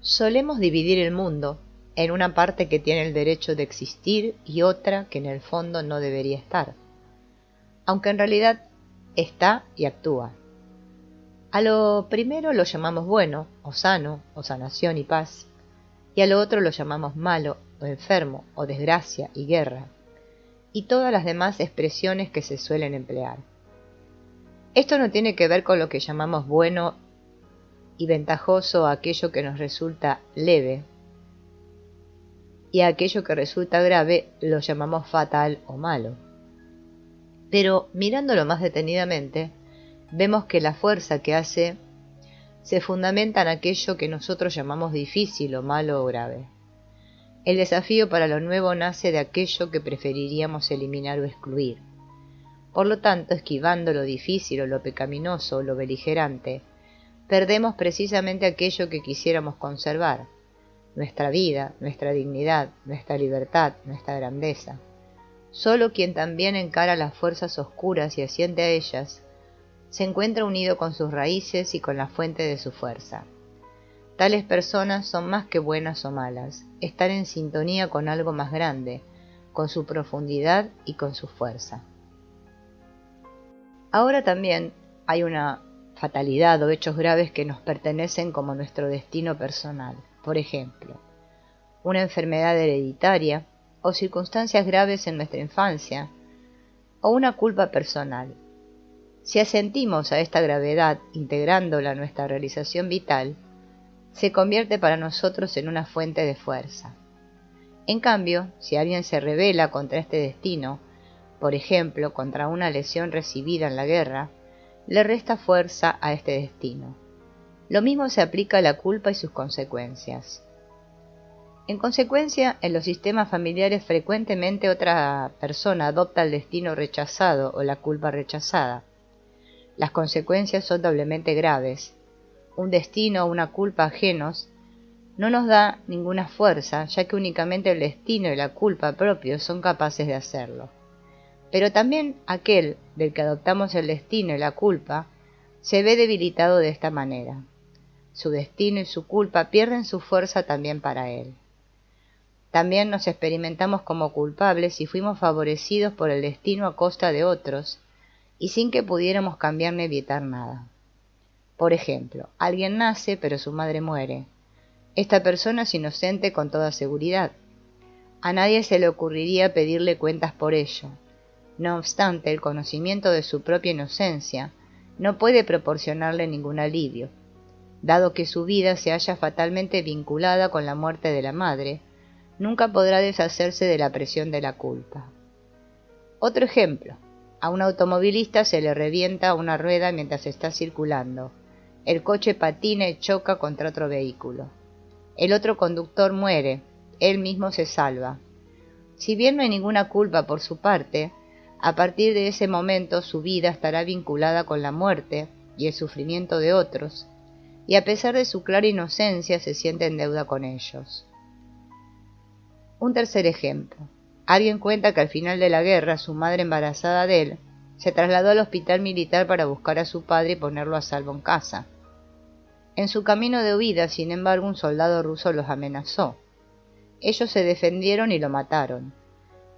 Solemos dividir el mundo en una parte que tiene el derecho de existir y otra que en el fondo no debería estar, aunque en realidad está y actúa. A lo primero lo llamamos bueno, o sano, o sanación y paz, y a lo otro lo llamamos malo, o enfermo, o desgracia y guerra, y todas las demás expresiones que se suelen emplear. Esto no tiene que ver con lo que llamamos bueno y ventajoso a aquello que nos resulta leve, y a aquello que resulta grave lo llamamos fatal o malo. Pero mirándolo más detenidamente, vemos que la fuerza que hace se fundamenta en aquello que nosotros llamamos difícil o malo o grave. El desafío para lo nuevo nace de aquello que preferiríamos eliminar o excluir. Por lo tanto, esquivando lo difícil o lo pecaminoso o lo beligerante, perdemos precisamente aquello que quisiéramos conservar: nuestra vida, nuestra dignidad, nuestra libertad, nuestra grandeza. Solo quien también encara las fuerzas oscuras y asiente a ellas, se encuentra unido con sus raíces y con la fuente de su fuerza. Tales personas son más que buenas o malas, están en sintonía con algo más grande, con su profundidad y con su fuerza. Ahora también hay una fatalidad o hechos graves que nos pertenecen como nuestro destino personal. Por ejemplo, una enfermedad hereditaria o circunstancias graves en nuestra infancia o una culpa personal. Si asentimos a esta gravedad integrándola a nuestra realización vital, se convierte para nosotros en una fuente de fuerza. En cambio, si alguien se rebela contra este destino, por ejemplo, contra una lesión recibida en la guerra, le resta fuerza a este destino. Lo mismo se aplica a la culpa y sus consecuencias. En consecuencia, en los sistemas familiares frecuentemente otra persona adopta el destino rechazado o la culpa rechazada. Las consecuencias son doblemente graves. Un destino o una culpa ajenos no nos da ninguna fuerza, ya que únicamente el destino y la culpa propios son capaces de hacerlo. Pero también aquel del que adoptamos el destino y la culpa se ve debilitado de esta manera. Su destino y su culpa pierden su fuerza también para él. También nos experimentamos como culpables si fuimos favorecidos por el destino a costa de otros y sin que pudiéramos cambiar ni evitar nada. Por ejemplo, alguien nace pero su madre muere. Esta persona es inocente con toda seguridad. A nadie se le ocurriría pedirle cuentas por ello. No obstante, el conocimiento de su propia inocencia no puede proporcionarle ningún alivio, dado que su vida se halla fatalmente vinculada con la muerte de la madre. Nunca podrá deshacerse de la presión de la culpa. Otro ejemplo: a un automovilista se le revienta una rueda mientras está circulando. El coche patina y choca contra otro vehículo. El otro conductor muere, él mismo se salva. Si bien no hay ninguna culpa por su parte, a partir de ese momento su vida estará vinculada con la muerte y el sufrimiento de otros, y a pesar de su clara inocencia se siente en deuda con ellos. Un tercer ejemplo: alguien cuenta que al final de la guerra su madre, embarazada de él, se trasladó al hospital militar para buscar a su padre y ponerlo a salvo en casa. En su camino de huida, sin embargo, un soldado ruso los amenazó. Ellos se defendieron y lo mataron.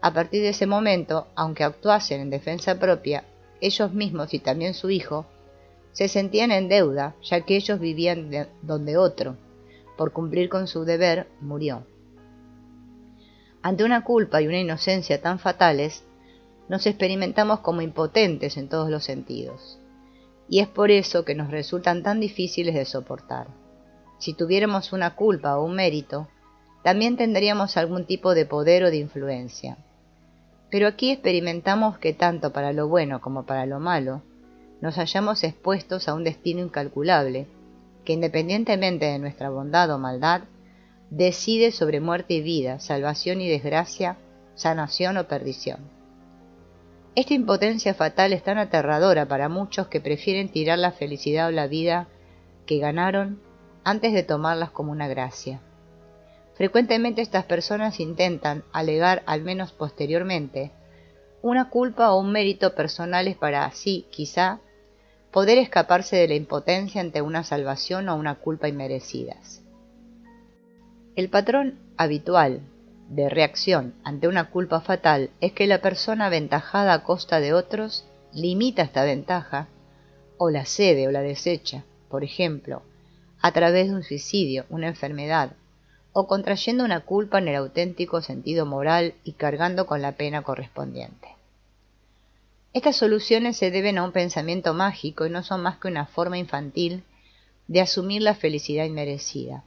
A partir de ese momento, aunque actuasen en defensa propia, ellos mismos y también su hijo se sentían en deuda, ya que ellos vivían donde otro, por cumplir con su deber, murió. Ante una culpa y una inocencia tan fatales, nos experimentamos como impotentes en todos los sentidos, y es por eso que nos resultan tan difíciles de soportar. Si tuviéramos una culpa o un mérito, también tendríamos algún tipo de poder o de influencia. Pero aquí experimentamos que tanto para lo bueno como para lo malo, nos hallamos expuestos a un destino incalculable, que independientemente de nuestra bondad o maldad, decide sobre muerte y vida, salvación y desgracia, sanación o perdición. Esta impotencia fatal es tan aterradora para muchos que prefieren tirar la felicidad o la vida que ganaron antes de tomarlas como una gracia. Frecuentemente estas personas intentan alegar, al menos posteriormente, una culpa o un mérito personales para así, quizá, poder escaparse de la impotencia ante una salvación o una culpa inmerecidas. El patrón habitual de reacción ante una culpa fatal es que la persona aventajada a costa de otros limita esta ventaja, o la cede o la desecha, por ejemplo, a través de un suicidio, una enfermedad, o contrayendo una culpa en el auténtico sentido moral y cargando con la pena correspondiente. Estas soluciones se deben a un pensamiento mágico y no son más que una forma infantil de asumir la felicidad inmerecida,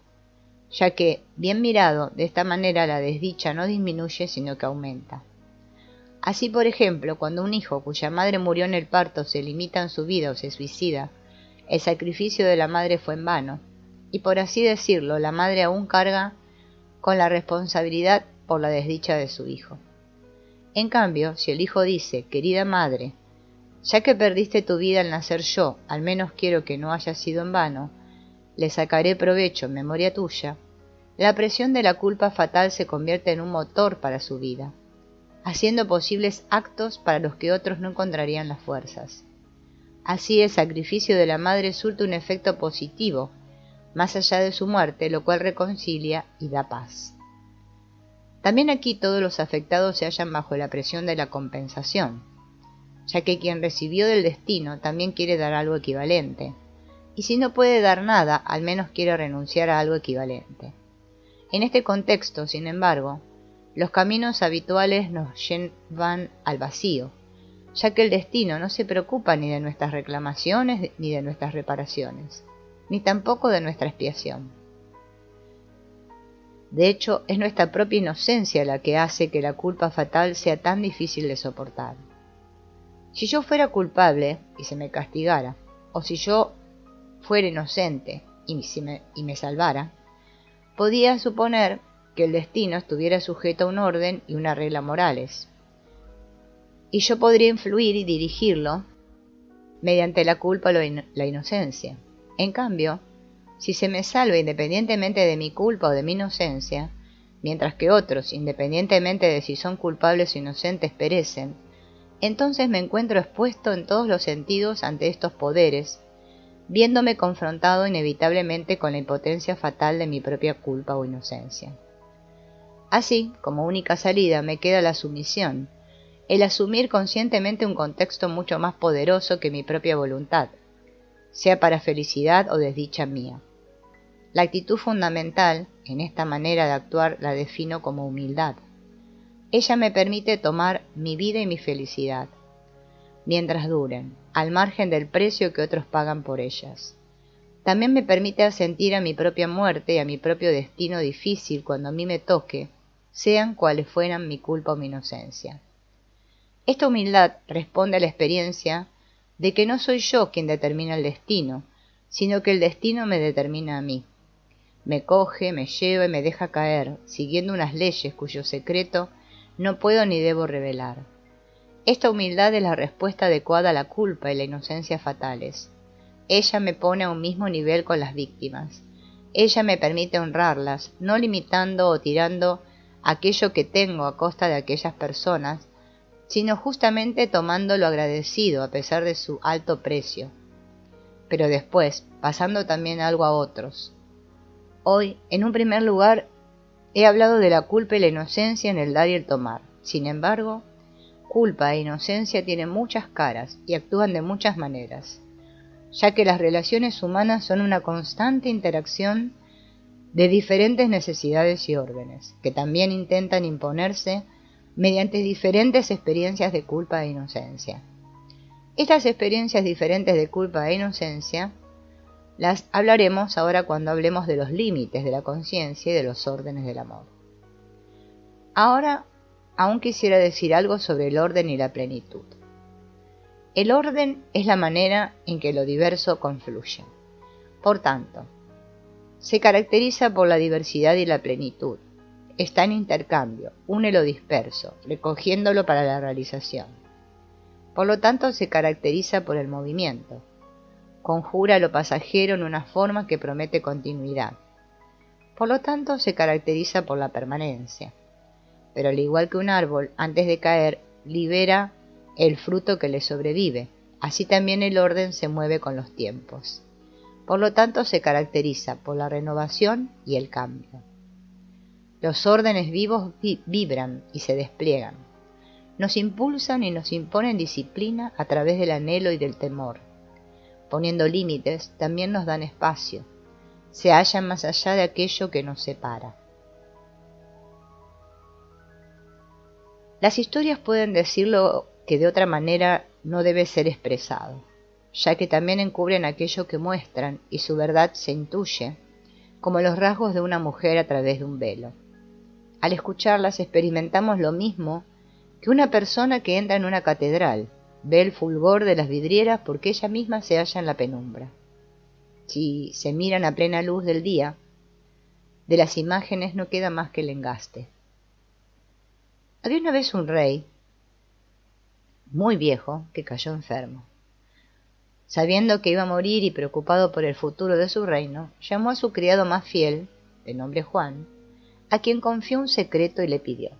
ya que, bien mirado, de esta manera la desdicha no disminuye sino que aumenta. Así, por ejemplo, cuando un hijo cuya madre murió en el parto se limita en su vida o se suicida, el sacrificio de la madre fue en vano, y por así decirlo, la madre aún carga con la responsabilidad por la desdicha de su hijo. En cambio, si el hijo dice, querida madre, ya que perdiste tu vida al nacer yo, al menos quiero que no haya sido en vano, le sacaré provecho en memoria tuya, la presión de la culpa fatal se convierte en un motor para su vida, haciendo posibles actos para los que otros no encontrarían las fuerzas. Así el sacrificio de la madre surte un efecto positivo, más allá de su muerte, lo cual reconcilia y da paz. También aquí todos los afectados se hallan bajo la presión de la compensación, ya que quien recibió del destino también quiere dar algo equivalente, y si no puede dar nada, al menos quiere renunciar a algo equivalente. En este contexto, sin embargo, los caminos habituales nos llevan al vacío, ya que el destino no se preocupa ni de nuestras reclamaciones ni de nuestras reparaciones, ni tampoco de nuestra expiación. De hecho, es nuestra propia inocencia la que hace que la culpa fatal sea tan difícil de soportar. Si yo fuera culpable y se me castigara, o si yo fuera inocente y me salvara, podía suponer que el destino estuviera sujeto a un orden y una regla morales, y yo podría influir y dirigirlo mediante la culpa o la inocencia. En cambio, si se me salva independientemente de mi culpa o de mi inocencia, mientras que otros, independientemente de si son culpables o inocentes, perecen, entonces me encuentro expuesto en todos los sentidos ante estos poderes, viéndome confrontado inevitablemente con la impotencia fatal de mi propia culpa o inocencia. Así, como única salida, me queda la sumisión, el asumir conscientemente un contexto mucho más poderoso que mi propia voluntad, sea para felicidad o desdicha mía. La actitud fundamental en esta manera de actuar la defino como humildad. Ella me permite tomar mi vida y mi felicidad, mientras duren, al margen del precio que otros pagan por ellas. También me permite asentir a mi propia muerte y a mi propio destino difícil cuando a mí me toque, sean cuales fueran mi culpa o mi inocencia. Esta humildad responde a la experiencia de que no soy yo quien determina el destino, sino que el destino me determina a mí. Me coge, me lleva y me deja caer, siguiendo unas leyes cuyo secreto no puedo ni debo revelar. Esta humildad es la respuesta adecuada a la culpa y la inocencia fatales. Ella me pone a un mismo nivel con las víctimas. Ella me permite honrarlas, no limitando o tirando aquello que tengo a costa de aquellas personas, sino justamente tomando lo agradecido a pesar de su alto precio, pero después pasando también algo a otros. Hoy, en un primer lugar, he hablado de la culpa y la inocencia en el dar y el tomar. Sin embargo, culpa e inocencia tienen muchas caras y actúan de muchas maneras, ya que las relaciones humanas son una constante interacción de diferentes necesidades y órdenes, que también intentan imponerse mediante diferentes experiencias de culpa e inocencia. Estas experiencias diferentes de culpa e inocencia las hablaremos ahora cuando hablemos de los límites de la conciencia y de los órdenes del amor. Ahora, aún quisiera decir algo sobre el orden y la plenitud. El orden es la manera en que lo diverso confluye. Por tanto, se caracteriza por la diversidad y la plenitud. Está en intercambio, une lo disperso, recogiéndolo para la realización. Por lo tanto, se caracteriza por el movimiento. Conjura lo pasajero en una forma que promete continuidad. Por lo tanto, se caracteriza por la permanencia. Pero al igual que un árbol, antes de caer, libera el fruto que le sobrevive. Así también el orden se mueve con los tiempos. Por lo tanto, se caracteriza por la renovación y el cambio. Los órdenes vivos vibran y se despliegan. Nos impulsan y nos imponen disciplina a través del anhelo y del temor. Poniendo límites, también nos dan espacio. Se hallan más allá de aquello que nos separa. Las historias pueden decirlo que de otra manera no debe ser expresado, ya que también encubren aquello que muestran y su verdad se intuye, como los rasgos de una mujer a través de un velo. Al escucharlas experimentamos lo mismo que una persona que entra en una catedral, ve el fulgor de las vidrieras porque ella misma se halla en la penumbra. Si se miran a plena luz del día, de las imágenes no queda más que el engaste. Había una vez un rey muy viejo que cayó enfermo. Sabiendo que iba a morir y preocupado por el futuro de su reino, llamó a su criado más fiel, de nombre Juan, a quien confió un secreto y le pidió: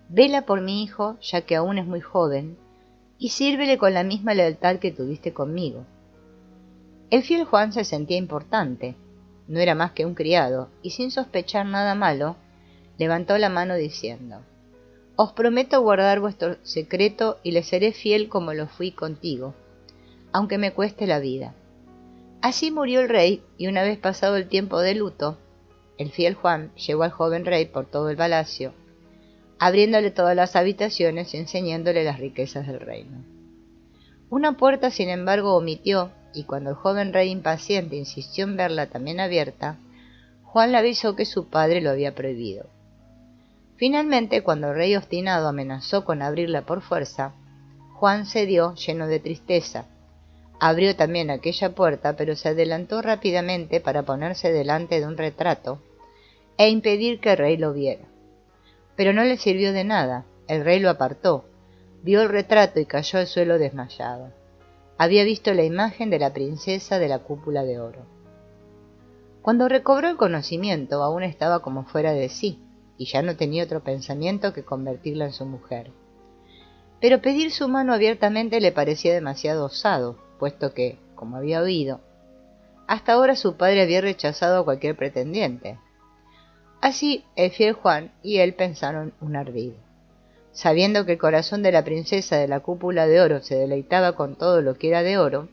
«Vela por mi hijo, ya que aún es muy joven, y sírvele con la misma lealtad que tuviste conmigo». El fiel Juan se sentía importante, no era más que un criado, y sin sospechar nada malo, levantó la mano diciendo: «Os prometo guardar vuestro secreto y le seré fiel como lo fui contigo, aunque me cueste la vida». Así murió el rey, y una vez pasado el tiempo de luto, el fiel Juan llevó al joven rey por todo el palacio, abriéndole todas las habitaciones y enseñándole las riquezas del reino. Una puerta, sin embargo, omitió, y cuando el joven rey impaciente insistió en verla también abierta, Juan le avisó que su padre lo había prohibido. Finalmente, cuando el rey obstinado amenazó con abrirla por fuerza, Juan cedió lleno de tristeza. Abrió también aquella puerta, pero se adelantó rápidamente para ponerse delante de un retrato e impedir que el rey lo viera. Pero no le sirvió de nada, el rey lo apartó, vio el retrato y cayó al suelo desmayado. Había visto la imagen de la princesa de la cúpula de oro. Cuando recobró el conocimiento, aún estaba como fuera de sí, y ya no tenía otro pensamiento que convertirla en su mujer. Pero pedir su mano abiertamente le parecía demasiado osado, puesto que, como había oído, hasta ahora su padre había rechazado a cualquier pretendiente. Así el fiel Juan y él pensaron un ardid. Sabiendo que el corazón de la princesa de la cúpula de oro se deleitaba con todo lo que era de oro,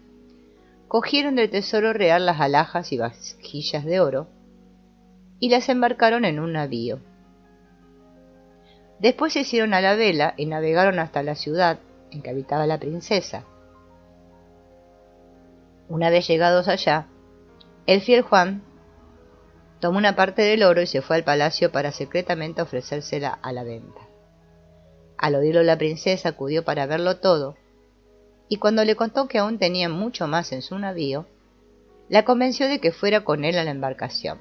cogieron del tesoro real las alhajas y vasijas de oro y las embarcaron en un navío. Después se hicieron a la vela y navegaron hasta la ciudad en que habitaba la princesa. Una vez llegados allá, el fiel Juan tomó una parte del oro y se fue al palacio para secretamente ofrecérsela a la venta. Al oírlo la princesa acudió para verlo todo, y cuando le contó que aún tenía mucho más en su navío, la convenció de que fuera con él a la embarcación.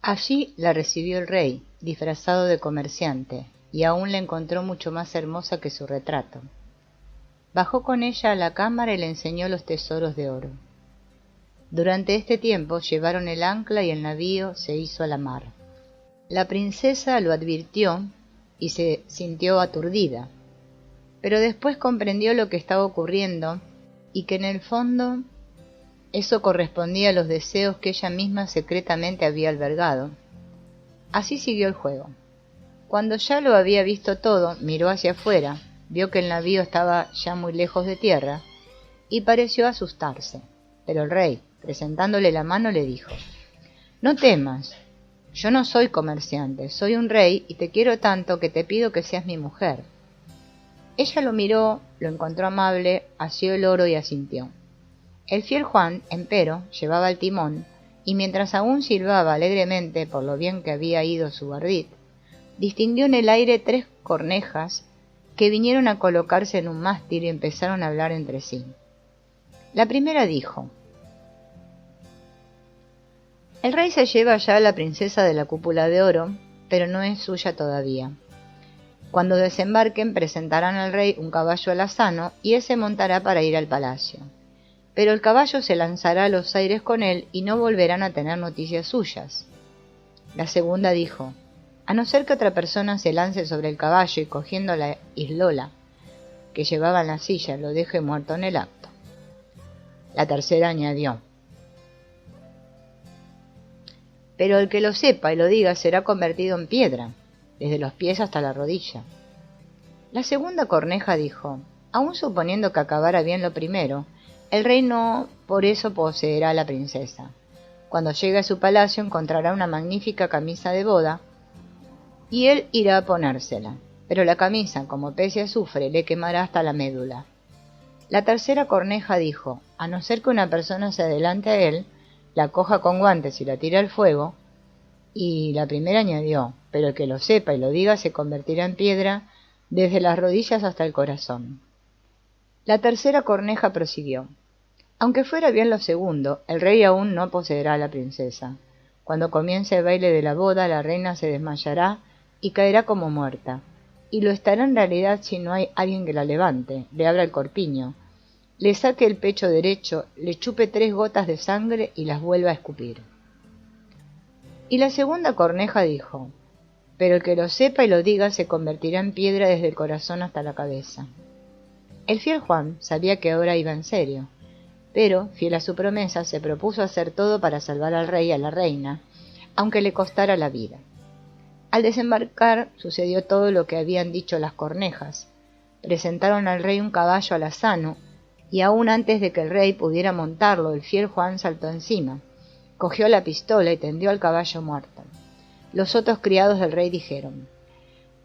Allí la recibió el rey, disfrazado de comerciante, y aún la encontró mucho más hermosa que su retrato. Bajó con ella a la cámara y le enseñó los tesoros de oro. Durante este tiempo llevaron el ancla y el navío se hizo a la mar. La princesa lo advirtió y se sintió aturdida, pero después comprendió lo que estaba ocurriendo y que en el fondo eso correspondía a los deseos que ella misma secretamente había albergado. Así siguió el juego. Cuando ya lo había visto todo, miró hacia afuera, vio que el navío estaba ya muy lejos de tierra y pareció asustarse, pero el rey, presentándole la mano, le dijo: «No temas, yo no soy comerciante, soy un rey y te quiero tanto que te pido que seas mi mujer». Ella lo miró, lo encontró amable, asió el oro y asintió. El fiel Juan, empero, llevaba el timón, y mientras aún silbaba alegremente por lo bien que había ido su ardid, distinguió en el aire 3 cornejas que vinieron a colocarse en un mástil y empezaron a hablar entre sí. La primera dijo: «El rey se lleva ya a la princesa de la cúpula de oro, pero no es suya todavía. Cuando desembarquen presentarán al rey un caballo alazano y ése montará para ir al palacio. Pero el caballo se lanzará a los aires con él y no volverán a tener noticias suyas». La segunda dijo: «A no ser que otra persona se lance sobre el caballo y cogiendo la islola que llevaba en la silla lo deje muerto en el acto». La tercera añadió: pero el que lo sepa y lo diga será convertido en piedra, desde los pies hasta la rodilla. La segunda corneja dijo: aun suponiendo que acabara bien lo primero, el rey no por eso poseerá a la princesa. Cuando llegue a su palacio encontrará una magnífica camisa de boda, y él irá a ponérsela, pero la camisa, como pese azufre, le quemará hasta la médula. La tercera corneja dijo: a no ser que una persona se adelante a él, la coja con guantes y la tire al fuego. Y la primera añadió: pero el que lo sepa y lo diga se convertirá en piedra desde las rodillas hasta el corazón. La tercera corneja prosiguió: aunque fuera bien lo segundo, el rey aún no poseerá a la princesa. Cuando comience el baile de la boda, la reina se desmayará y caerá como muerta, y lo estará en realidad si no hay alguien que la levante, le abra el corpiño, le saque el pecho derecho, le chupe 3 gotas de sangre y las vuelva a escupir. Y la segunda corneja dijo: pero el que lo sepa y lo diga se convertirá en piedra desde el corazón hasta la cabeza. El fiel Juan sabía que ahora iba en serio, pero, fiel a su promesa, se propuso hacer todo para salvar al rey y a la reina, aunque le costara la vida. Al desembarcar sucedió todo lo que habían dicho las cornejas. Presentaron al rey un caballo alazano, y aún antes de que el rey pudiera montarlo, el fiel Juan saltó encima, cogió la pistola y tendió al caballo muerto. Los otros criados del rey dijeron: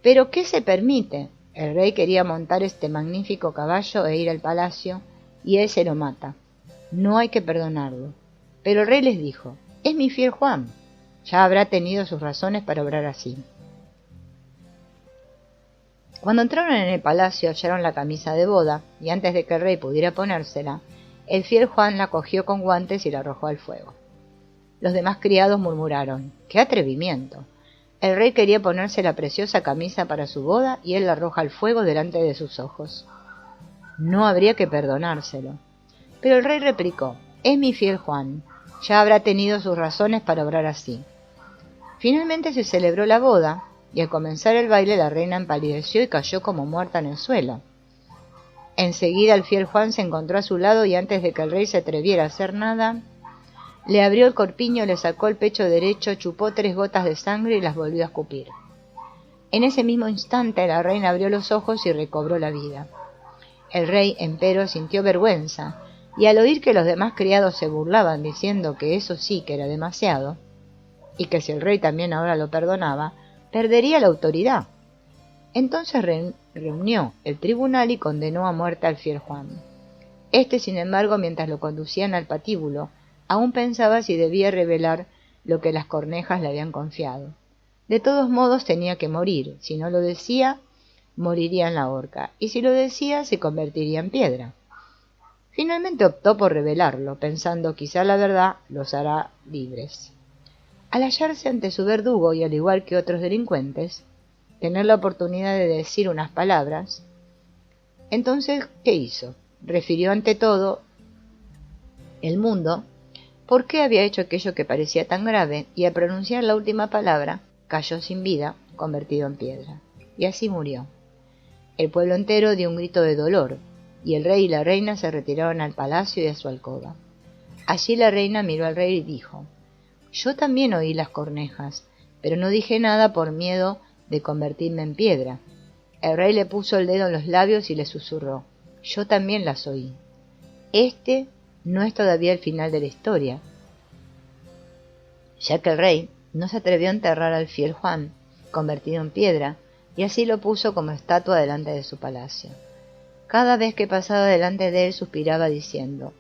¿pero qué se permite? El rey quería montar este magnífico caballo e ir al palacio, y él se lo mata. No hay que perdonarlo. Pero el rey les dijo: es mi fiel Juan, ya habrá tenido sus razones para obrar así. Cuando entraron en el palacio hallaron la camisa de boda, y antes de que el rey pudiera ponérsela, el fiel Juan la cogió con guantes y la arrojó al fuego. Los demás criados murmuraron: ¡qué atrevimiento! El rey quería ponerse la preciosa camisa para su boda y él la arroja al fuego delante de sus ojos. No habría que perdonárselo. Pero el rey replicó: es mi fiel Juan, ya habrá tenido sus razones para obrar así. Finalmente se celebró la boda, y al comenzar el baile la reina empalideció y cayó como muerta en el suelo. Enseguida el fiel Juan se encontró a su lado y antes de que el rey se atreviera a hacer nada, le abrió el corpiño, le sacó el pecho derecho, chupó 3 gotas de sangre y las volvió a escupir. En ese mismo instante la reina abrió los ojos y recobró la vida. El rey, empero, sintió vergüenza, y al oír que los demás criados se burlaban diciendo que eso sí que era demasiado, y que si el rey también ahora lo perdonaba, perdería la autoridad. Entonces reunió el tribunal y condenó a muerte al fiel Juan. Este, sin embargo, mientras lo conducían al patíbulo, aún pensaba si debía revelar lo que las cornejas le habían confiado. De todos modos tenía que morir. Si no lo decía, moriría en la horca, y si lo decía, se convertiría en piedra. Finalmente optó por revelarlo, pensando quizá la verdad los hará libres. Al hallarse ante su verdugo y al igual que otros delincuentes, tener la oportunidad de decir unas palabras, entonces, ¿qué hizo? Refirió ante todo el mundo por qué había hecho aquello que parecía tan grave, y al pronunciar la última palabra, cayó sin vida, convertido en piedra. Y así murió. El pueblo entero dio un grito de dolor, y el rey y la reina se retiraron al palacio y a su alcoba. Allí la reina miró al rey y dijo: yo también oí las cornejas, pero no dije nada por miedo de convertirme en piedra. El rey le puso el dedo en los labios y le susurró: yo también las oí. Este no es todavía el final de la historia, ya que el rey no se atrevió a enterrar al fiel Juan, convertido en piedra, y así lo puso como estatua delante de su palacio. Cada vez que pasaba delante de él suspiraba diciendo: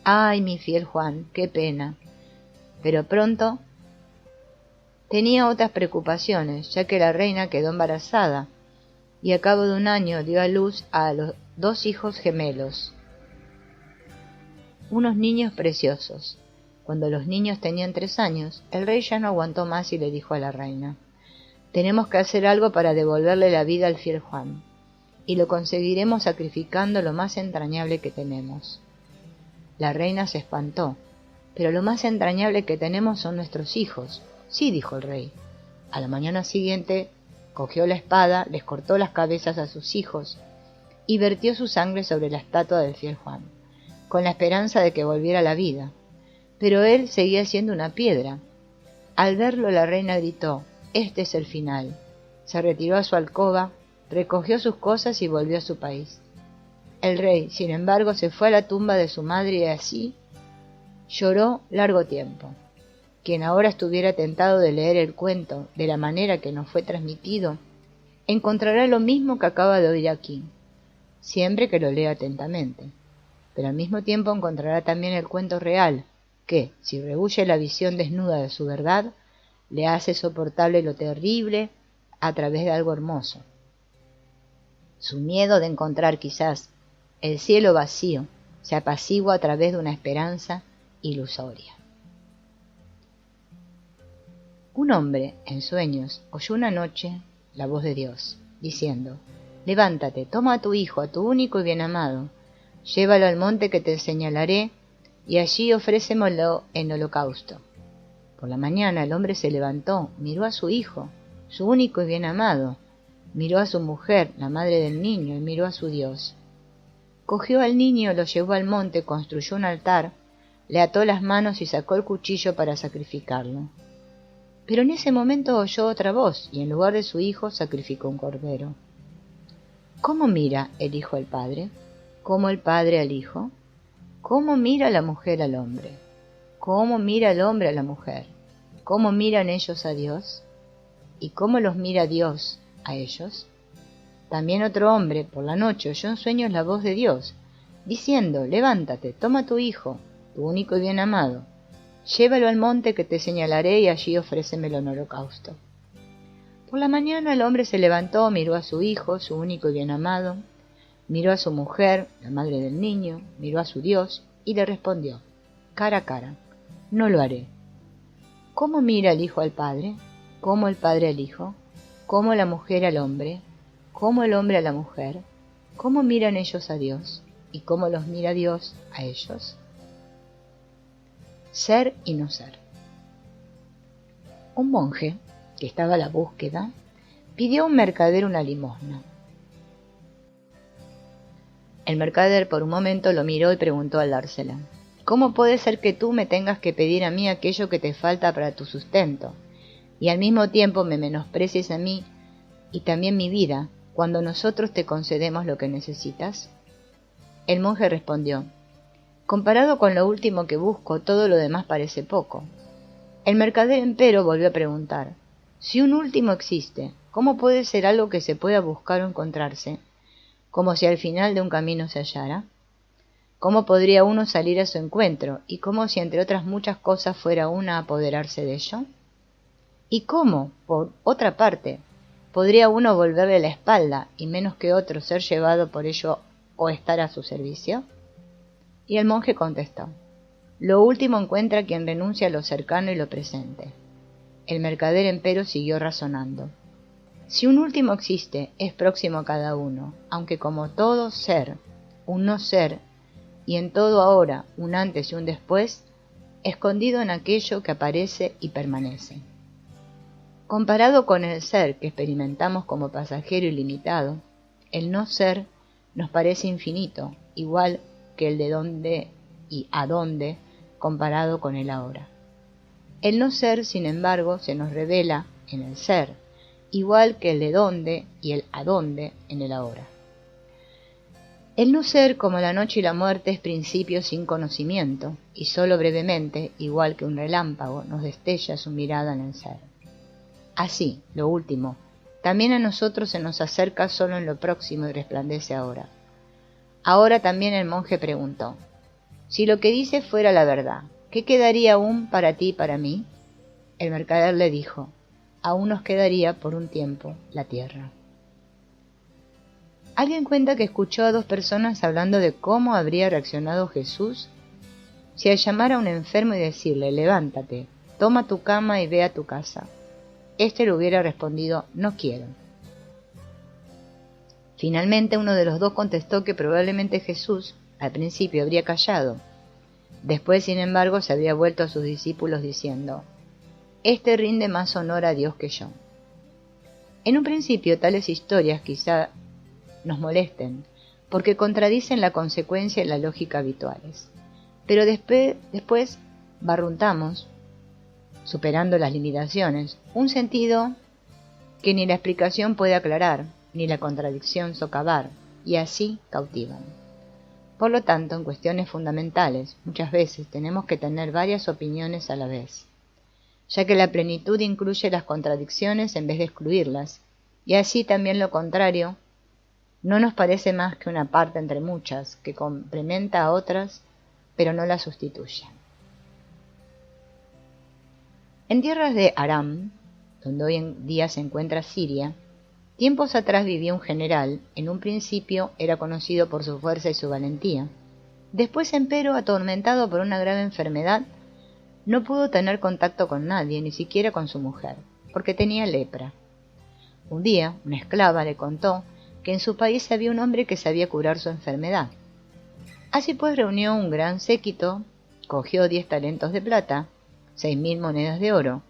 ¡ay, mi fiel Juan, qué pena! Pero pronto tenía otras preocupaciones, ya que la reina quedó embarazada, y a cabo de un año dio a luz a los 2 hijos gemelos, unos niños preciosos. Cuando los niños tenían 3 años, el rey ya no aguantó más y le dijo a la reina: tenemos que hacer algo para devolverle la vida al fiel Juan, y lo conseguiremos sacrificando lo más entrañable que tenemos. La reina se espantó: pero lo más entrañable que tenemos son nuestros hijos. Sí, dijo el rey. A la mañana siguiente cogió la espada, les cortó las cabezas a sus hijos y vertió su sangre sobre la estatua del fiel Juan, con la esperanza de que volviera a la vida. Pero él seguía siendo una piedra. Al verlo la reina gritó: «Este es el final». Se retiró a su alcoba, recogió sus cosas y volvió a su país. El rey, sin embargo, se fue a la tumba de su madre y así lloró largo tiempo. Quien ahora estuviera tentado de leer el cuento de la manera que nos fue transmitido, encontrará lo mismo que acaba de oír aquí, siempre que lo lea atentamente. Pero al mismo tiempo encontrará también el cuento real, que, si rehúye la visión desnuda de su verdad, le hace soportable lo terrible a través de algo hermoso. Su miedo de encontrar quizás el cielo vacío se apacigua a través de una esperanza ilusoria. Un hombre, en sueños, oyó una noche la voz de Dios, diciendo: «Levántate, toma a tu hijo, a tu único y bien amado, llévalo al monte que te señalaré, y allí ofrécemelo en holocausto». Por la mañana el hombre se levantó, miró a su hijo, su único y bien amado, miró a su mujer, la madre del niño, y miró a su Dios. Cogió al niño, lo llevó al monte, construyó un altar, le ató las manos y sacó el cuchillo para sacrificarlo. Pero en ese momento oyó otra voz, y en lugar de su hijo sacrificó un cordero. ¿Cómo mira el hijo al padre? ¿Cómo el padre al hijo? ¿Cómo mira la mujer al hombre? ¿Cómo mira el hombre a la mujer? ¿Cómo miran ellos a Dios? ¿Y cómo los mira Dios a ellos? También otro hombre, por la noche, oyó en sueños la voz de Dios, diciendo: «Levántate, toma a tu hijo, tu único y bien amado, llévalo al monte que te señalaré y allí ofrécemelo en holocausto». Por la mañana el hombre se levantó, miró a su hijo, su único y bien amado, miró a su mujer, la madre del niño, miró a su Dios y le respondió, cara a cara: «No lo haré». ¿Cómo mira el hijo al padre? ¿Cómo el padre al hijo? ¿Cómo la mujer al hombre? ¿Cómo el hombre a la mujer? ¿Cómo miran ellos a Dios? ¿Y cómo los mira Dios a ellos? Ser y no ser. Un monje, que estaba a la búsqueda, pidió a un mercader una limosna. El mercader por un momento lo miró y preguntó al dársela: «¿Cómo puede ser que tú me tengas que pedir a mí aquello que te falta para tu sustento, y al mismo tiempo me menosprecies a mí y también mi vida, cuando nosotros te concedemos lo que necesitas?» El monje respondió: «Comparado con lo último que busco, todo lo demás parece poco». El mercader empero volvió a preguntar: «Si un último existe, ¿cómo puede ser algo que se pueda buscar o encontrarse, como si al final de un camino se hallara? ¿Cómo podría uno salir a su encuentro, y cómo si entre otras muchas cosas fuera una a apoderarse de ello? ¿Y cómo, por otra parte, podría uno volverle la espalda, y menos que otro ser llevado por ello o estar a su servicio?» Y el monje contestó: «Lo último encuentra quien renuncia a lo cercano y lo presente». El mercader empero siguió razonando: «Si un último existe, es próximo a cada uno, aunque como todo ser, un no ser, y en todo ahora un antes y un después, escondido en aquello que aparece y permanece. Comparado con el ser que experimentamos como pasajero y limitado, el no ser nos parece infinito, igual que el de dónde y a dónde comparado con el ahora. El no ser, sin embargo, se nos revela en el ser, igual que el de dónde y el a dónde en el ahora. El no ser, como la noche y la muerte, es principio sin conocimiento, y sólo brevemente, igual que un relámpago, nos destella su mirada en el ser. Así, lo último, también a nosotros se nos acerca solo en lo próximo y resplandece ahora. Ahora también el monje preguntó: «Si lo que dice fuera la verdad, ¿qué quedaría aún para ti y para mí?» El mercader le dijo: «Aún nos quedaría por un tiempo la tierra». Alguien cuenta que escuchó a dos personas hablando de cómo habría reaccionado Jesús si al llamar a un enfermo y decirle: «Levántate, toma tu cama y ve a tu casa», éste le hubiera respondido: «No quiero». Finalmente uno de los dos contestó que probablemente Jesús al principio habría callado. Después, sin embargo, se habría vuelto a sus discípulos diciendo: «Este rinde más honor a Dios que yo». En un principio tales historias quizá nos molesten, porque contradicen la consecuencia y la lógica habituales. Pero después barruntamos superando las limitaciones, un sentido que ni la explicación puede aclarar, ni la contradicción socavar, y así cautivan. Por lo tanto, en cuestiones fundamentales, muchas veces tenemos que tener varias opiniones a la vez, ya que la plenitud incluye las contradicciones en vez de excluirlas, y así también lo contrario no nos parece más que una parte entre muchas, que complementa a otras, pero no las sustituye. En tierras de Aram, donde hoy en día se encuentra Siria, tiempos atrás vivía un general, en un principio era conocido por su fuerza y su valentía. Después, empero, atormentado por una grave enfermedad, no pudo tener contacto con nadie, ni siquiera con su mujer, porque tenía lepra. Un día, una esclava le contó que en su país había un hombre que sabía curar su enfermedad. Así pues reunió un gran séquito, cogió 10 talentos de plata, 6.000 monedas de oro,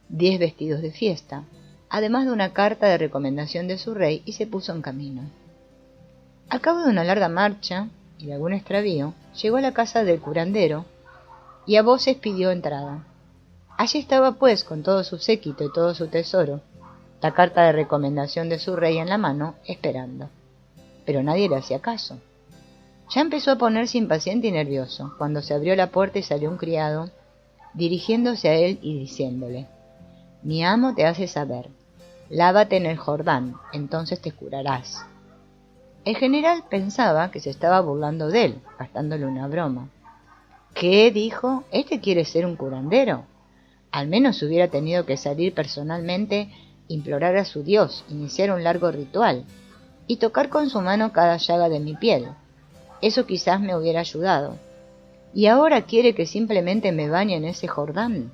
10 vestidos de fiesta, además de una carta de recomendación de su rey, y se puso en camino. Al cabo de una larga marcha y de algún extravío, llegó a la casa del curandero y a voces pidió entrada. Allí estaba pues, con todo su séquito y todo su tesoro, la carta de recomendación de su rey en la mano, esperando. Pero nadie le hacía caso. Ya empezó a ponerse impaciente y nervioso, cuando se abrió la puerta y salió un criado, dirigiéndose a él y diciéndole: «Mi amo te hace saber, lávate en el Jordán, entonces te curarás». El general pensaba que se estaba burlando de él, gastándole una broma. «¿Qué?», dijo, «¿este quiere ser un curandero? Al menos hubiera tenido que salir personalmente, implorar a su Dios, iniciar un largo ritual, y tocar con su mano cada llaga de mi piel. Eso quizás me hubiera ayudado. ¿Y ahora quiere que simplemente me bañe en ese Jordán?».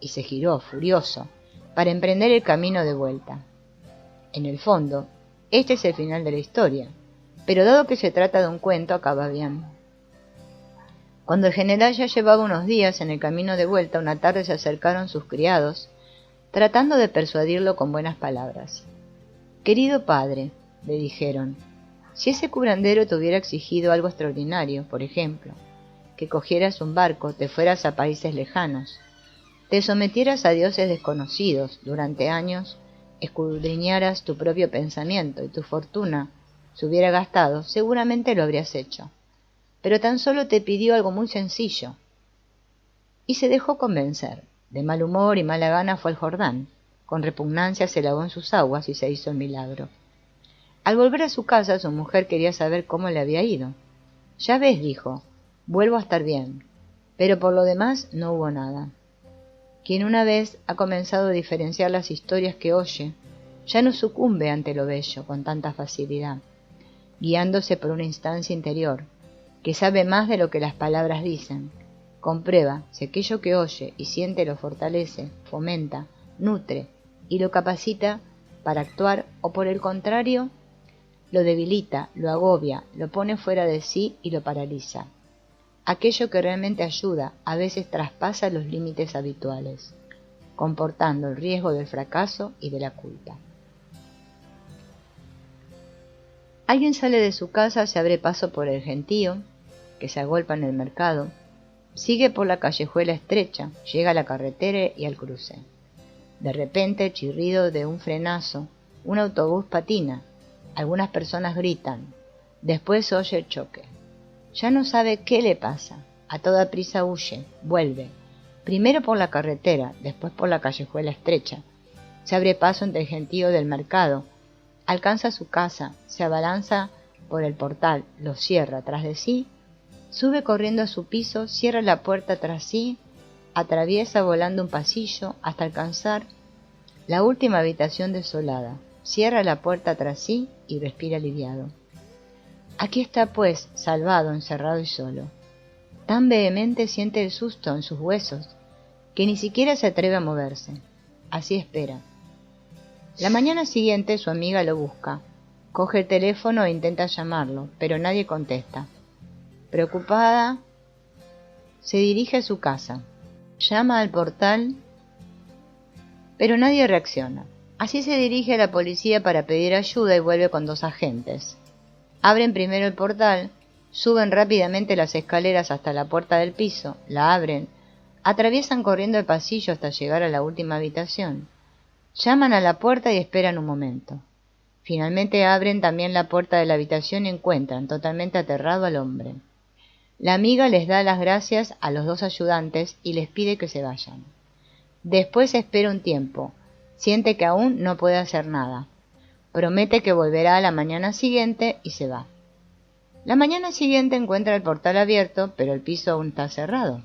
Y se giró, furioso, para emprender el camino de vuelta. En el fondo, este es el final de la historia, pero dado que se trata de un cuento, acaba bien. Cuando el general ya llevaba unos días en el camino de vuelta, una tarde se acercaron sus criados, tratando de persuadirlo con buenas palabras. «Querido padre», le dijeron, «si ese curandero te hubiera exigido algo extraordinario, por ejemplo, que cogieras un barco, te fueras a países lejanos, te sometieras a dioses desconocidos durante años, escudriñaras tu propio pensamiento y tu fortuna se hubiera gastado, seguramente lo habrías hecho. Pero tan solo te pidió algo muy sencillo». Y se dejó convencer. De mal humor y mala gana fue al Jordán. Con repugnancia se lavó en sus aguas y se hizo el milagro. Al volver a su casa, su mujer quería saber cómo le había ido. «Ya ves», dijo, «vuelvo a estar bien». Pero por lo demás no hubo nada. Quien una vez ha comenzado a diferenciar las historias que oye, ya no sucumbe ante lo bello con tanta facilidad, guiándose por una instancia interior, que sabe más de lo que las palabras dicen. Comprueba si aquello que oye y siente lo fortalece, fomenta, nutre y lo capacita para actuar, o por el contrario, lo debilita, lo agobia, lo pone fuera de sí y lo paraliza. Aquello que realmente ayuda a veces traspasa los límites habituales, comportando el riesgo del fracaso y de la culpa. Alguien sale de su casa, se abre paso por el gentío, que se agolpa en el mercado, sigue por la callejuela estrecha, llega a la carretera y al cruce. De repente, chirrido de un frenazo, un autobús patina, algunas personas gritan, después oye el choque. Ya no sabe qué le pasa, a toda prisa huye, vuelve, primero por la carretera, después por la callejuela estrecha, se abre paso entre el gentío del mercado, alcanza su casa, se abalanza por el portal, lo cierra tras de sí, sube corriendo a su piso, cierra la puerta tras sí, atraviesa volando un pasillo hasta alcanzar la última habitación desolada, cierra la puerta tras sí y respira aliviado. Aquí está pues, salvado, encerrado y solo. Tan vehemente siente el susto en sus huesos que ni siquiera se atreve a moverse. Así espera. La mañana siguiente su amiga lo busca. Coge el teléfono e intenta llamarlo, pero nadie contesta. Preocupada, se dirige a su casa. Llama al portal, pero nadie reacciona. Así se dirige a la policía para pedir ayuda y vuelve con 2 agentes. Abren primero el portal, suben rápidamente las escaleras hasta la puerta del piso, la abren, Atraviesan corriendo el pasillo hasta llegar a la última habitación. Llaman a la puerta y esperan un momento. Finalmente abren también la puerta de la habitación y encuentran totalmente aterrado al hombre. La amiga les da las gracias a los dos ayudantes y les pide que se vayan. Después espera un tiempo. Siente que aún no puede hacer nada. Promete que volverá a la mañana siguiente y se va. La mañana siguiente encuentra el portal abierto, pero el piso aún está cerrado.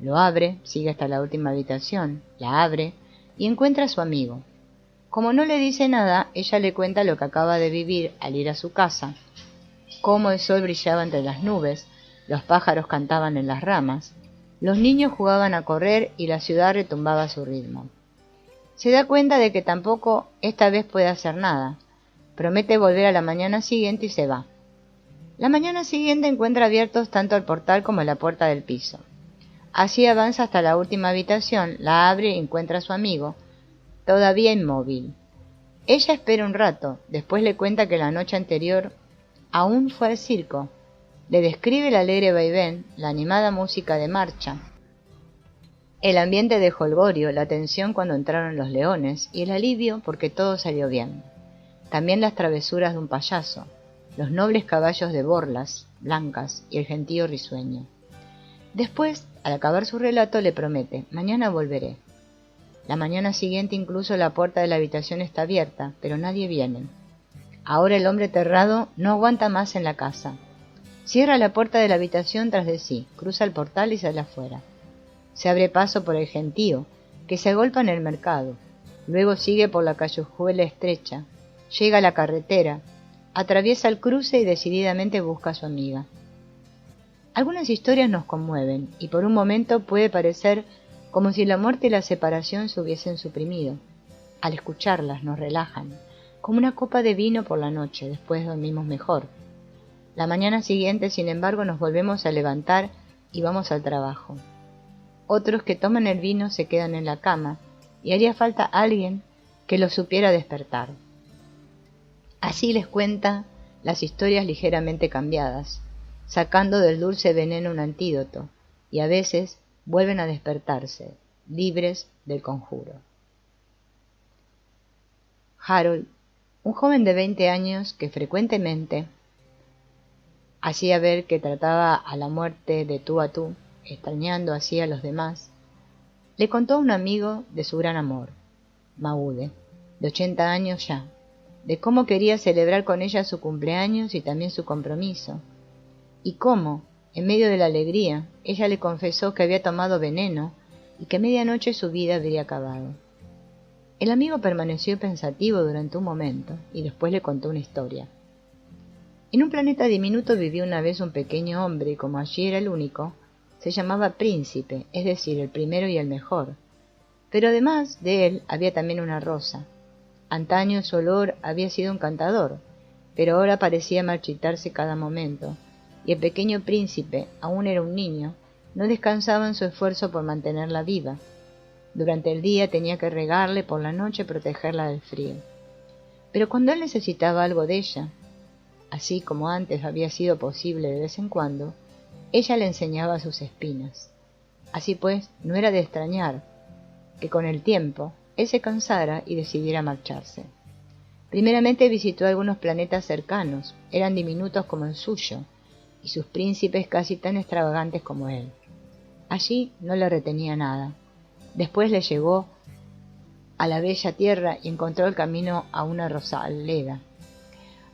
Lo abre, sigue hasta la última habitación, la abre y encuentra a su amigo. Como no le dice nada, ella le cuenta lo que acaba de vivir al ir a su casa, cómo el sol brillaba entre las nubes, los pájaros cantaban en las ramas, los niños jugaban a correr y la ciudad retumbaba a su ritmo. Se da cuenta de que tampoco esta vez puede hacer nada. Promete volver a la mañana siguiente y se va. La mañana siguiente encuentra abiertos tanto el portal como la puerta del piso. Así avanza hasta la última habitación, la abre y encuentra a su amigo, todavía inmóvil. Ella espera un rato, después le cuenta que la noche anterior aún fue al circo. Le describe el alegre vaivén, la animada música de marcha, el ambiente de jolgorio, la tensión cuando entraron los leones y el alivio porque todo salió bien. También las travesuras de un payaso, los nobles caballos de borlas blancas y el gentío risueño. Después, al acabar su relato, le promete: mañana volveré. La mañana siguiente incluso la puerta de la habitación está abierta, pero nadie viene. Ahora el hombre aterrado no aguanta más en la casa. Cierra la puerta de la habitación tras de sí, cruza el portal y sale afuera. Se abre paso por el gentío, que se agolpa en el mercado. Luego sigue por la callejuela estrecha. Llega a la carretera, atraviesa el cruce y decididamente busca a su amiga. Algunas historias nos conmueven, y por un momento puede parecer como si la muerte y la separación se hubiesen suprimido. Al escucharlas nos relajan, como una copa de vino por la noche, después dormimos mejor. La mañana siguiente, sin embargo, nos volvemos a levantar y vamos al trabajo. Otros que toman el vino se quedan en la cama, y haría falta alguien que los supiera despertar. Así les cuenta las historias ligeramente cambiadas, sacando del dulce veneno un antídoto, y a veces vuelven a despertarse, libres del conjuro. Harold, un joven de 20 años que frecuentemente hacía ver que trataba a la muerte de tú a tú, extrañando así a los demás, le contó a un amigo de su gran amor, Maude, de 80 años ya, de cómo quería celebrar con ella su cumpleaños y también su compromiso, y cómo, en medio de la alegría, ella le confesó que había tomado veneno y que a medianoche su vida habría acabado. El amigo permaneció pensativo durante un momento y después le contó una historia. En un planeta diminuto vivía una vez un pequeño hombre y como allí era el único, se llamaba Príncipe, es decir, el primero y el mejor. Pero además de él había también una rosa. Antaño su olor había sido encantador, pero ahora parecía marchitarse cada momento, y el pequeño príncipe, aún era un niño, no descansaba en su esfuerzo por mantenerla viva. Durante el día tenía que regarle, por la noche protegerla del frío. Pero cuando él necesitaba algo de ella, así como antes había sido posible de vez en cuando, ella le enseñaba sus espinas. Así pues, no era de extrañar que con el tiempo él se cansara y decidiera marcharse. Primeramente visitó algunos planetas cercanos, eran diminutos como el suyo, y sus príncipes casi tan extravagantes como él. Allí no le retenía nada. Después le llegó a la bella tierra y encontró el camino a una rosaleda.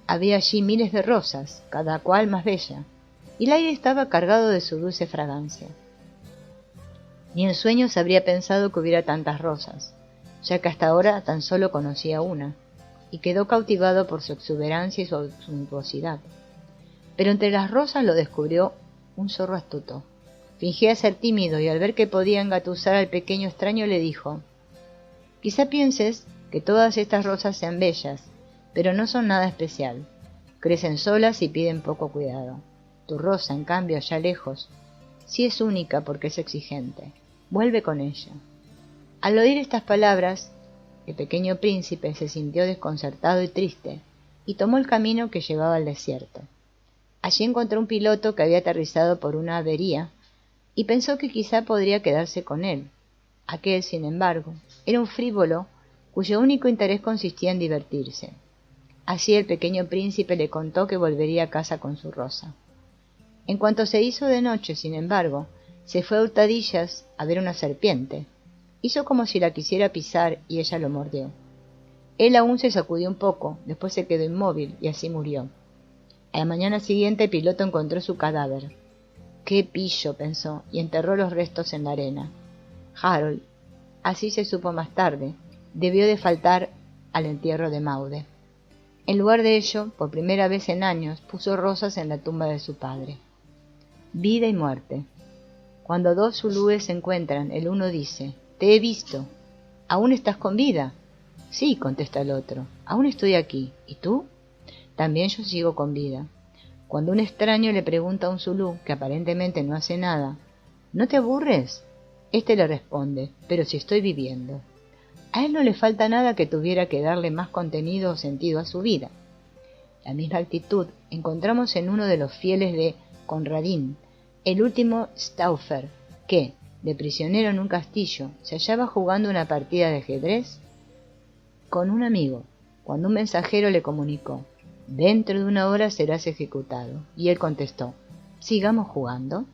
Había allí miles de rosas, cada cual más bella, y el aire estaba cargado de su dulce fragancia. Ni en sueños habría pensado que hubiera tantas rosas, ya que hasta ahora tan solo conocía una, y quedó cautivado por su exuberancia y su suntuosidad. Pero entre las rosas lo descubrió un zorro astuto. Fingía ser tímido y al ver que podía engatusar al pequeño extraño le dijo: «Quizá pienses que todas estas rosas sean bellas, pero no son nada especial. Crecen solas y piden poco cuidado. Tu rosa, en cambio, allá lejos, sí es única porque es exigente. Vuelve con ella». Al oír estas palabras, el pequeño príncipe se sintió desconcertado y triste, y tomó el camino que llevaba al desierto. Allí encontró un piloto que había aterrizado por una avería, y pensó que quizá podría quedarse con él. Aquel, sin embargo, era un frívolo cuyo único interés consistía en divertirse. Así el pequeño príncipe le contó que volvería a casa con su rosa. En cuanto se hizo de noche, sin embargo, se fue a hurtadillas a ver una serpiente. Hizo como si la quisiera pisar y ella lo mordió. Él aún se sacudió un poco, después se quedó inmóvil y así murió. A la mañana siguiente el piloto encontró su cadáver. ¡Qué pillo!, pensó, y enterró los restos en la arena. Harold, así se supo más tarde, debió de faltar al entierro de Maude. En lugar de ello, por primera vez en años, puso rosas en la tumba de su padre. Vida y muerte. Cuando dos zulúes se encuentran, el uno dice: «Te he visto. ¿Aún estás con vida?» «Sí», contesta el otro, «aún estoy aquí. ¿Y tú?» «También yo sigo con vida». Cuando un extraño le pregunta a un zulú, que aparentemente no hace nada: «¿No te aburres?», éste le responde: «Pero si estoy viviendo». A él no le falta nada que tuviera que darle más contenido o sentido a su vida. La misma actitud encontramos en uno de los fieles de Conradin, el último Stauffer, que, de prisionero en un castillo, se hallaba jugando una partida de ajedrez con un amigo, cuando un mensajero le comunicó: «Dentro de 1 hora serás ejecutado», y él contestó: «¿Sigamos jugando?».